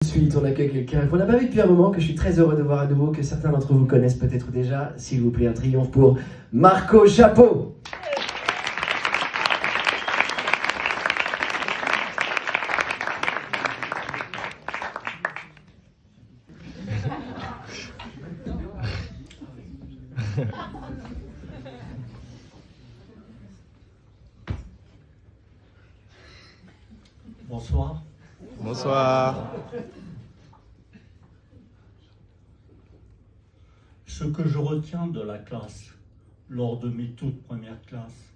Suite, on accueille quelqu'un qu'on n'a pas vu depuis un moment, que je suis très heureux de voir à nouveau, que certains d'entre vous connaissent peut-être déjà. S'il vous plaît, un triomphe pour Marco Chapeau. Bonsoir. Bonsoir. Ce que je retiens de la classe, lors de mes toutes premières classes,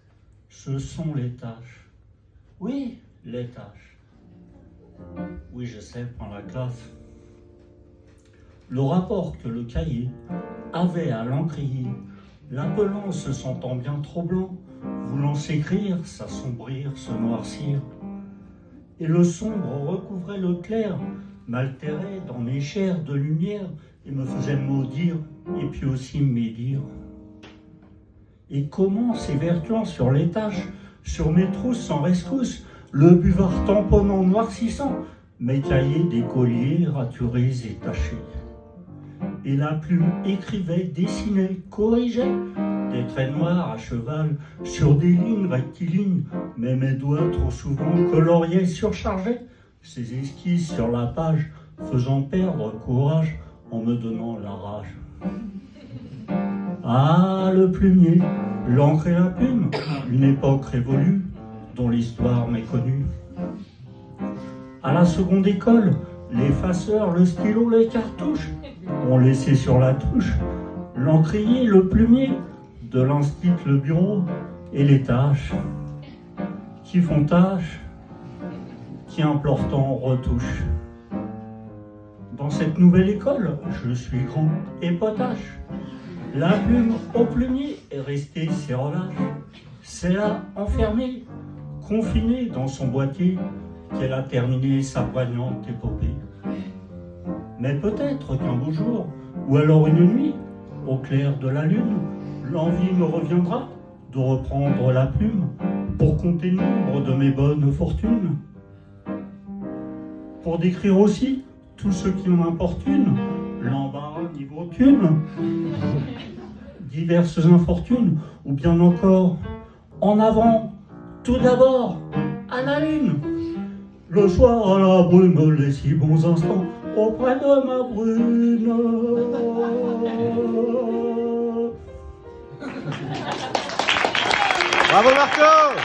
ce sont les tâches. Oui, les tâches. Oui, je sais, prends la classe. Le rapport que le cahier avait à l'encrier, l'appelant se sentant bien trop blanc, voulant s'écrire, s'assombrir, se noircir. Et le sombre recouvrait le clair, m'altérait dans mes chairs de lumière et me faisait maudire et puis aussi médire. Et comment s'évertuant sur les taches, sur mes trousses sans rescousse, le buvard tamponnant noircissant, mes cahiers d'écoliers raturés et tachés. Et la plume écrivait, dessinait, corrigeait, des traits noirs à cheval sur des lignes rectilignes, mais mes doigts trop souvent coloriaient, surchargeaient ces esquisses sur la page, faisant perdre courage en me donnant la rage. Ah, le plumier, l'encre et la plume, une époque révolue dont l'histoire m'est connue. À la seconde école, l'effaceur, le stylo, les cartouches ont laissé sur la touche l'encrier, le plumier, de l'instit, le bureau et les tâches qui font tâche, qui implorent tant retouche. Dans cette nouvelle école, je suis grand et potache. La plume au plumier est restée ses relâches. C'est là, enfermée, confinée dans son boîtier, qu'elle a terminé sa poignante épopée. Mais peut-être qu'un beau jour, ou alors une nuit, au clair de la lune, l'envie me reviendra de reprendre la plume pour compter le nombre de mes bonnes fortunes. Pour décrire aussi tout ce qui m'importune, l'embarras niveau thune, diverses infortunes, ou bien encore, en avant, tout d'abord, à la lune. Le soir à la brune, les si bons instants auprès de ma brune. Bravo Marco.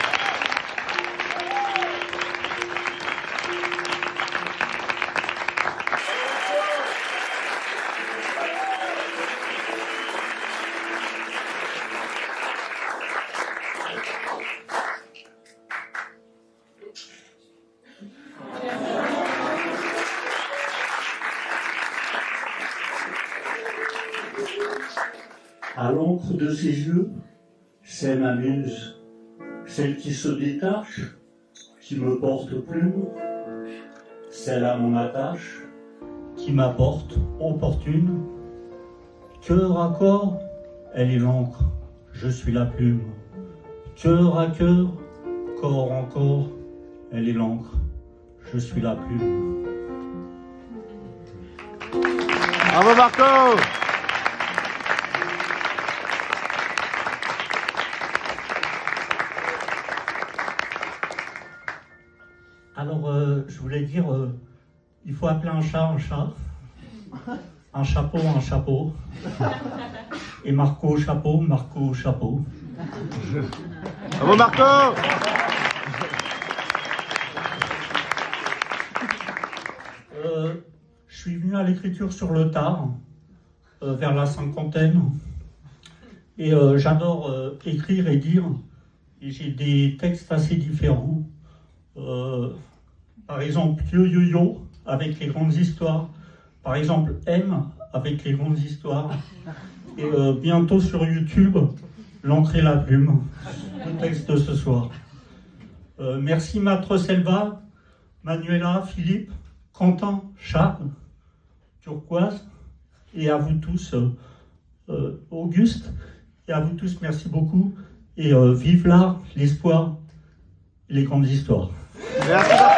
À l'encre de ses yeux, c'est ma muse, celle qui se détache, qui me porte plume, celle à mon attache, qui m'apporte opportune. Cœur à corps, elle est l'encre, je suis la plume. Cœur à cœur, corps en corps, elle est l'encre, je suis la plume. Bravo Marco. Alors, je voulais dire, il faut appeler un chat, un chapeau, et Marco chapeau. Bravo Marco. Je suis venu à l'écriture sur le tard, vers la cinquantaine, et j'adore écrire et dire, et j'ai des textes assez différents. Par exemple, Yo-Yo-Yo avec les grandes histoires. Par exemple, M avec les grandes histoires. Et bientôt sur YouTube, l'encre et la plume. Le texte de ce soir. Merci Maître Selva, Manuela, Philippe, Quentin, Charles, Turquoise, et à vous tous, Auguste, et à vous tous, merci beaucoup. Et vive l'art, l'espoir, les grandes histoires. Merci.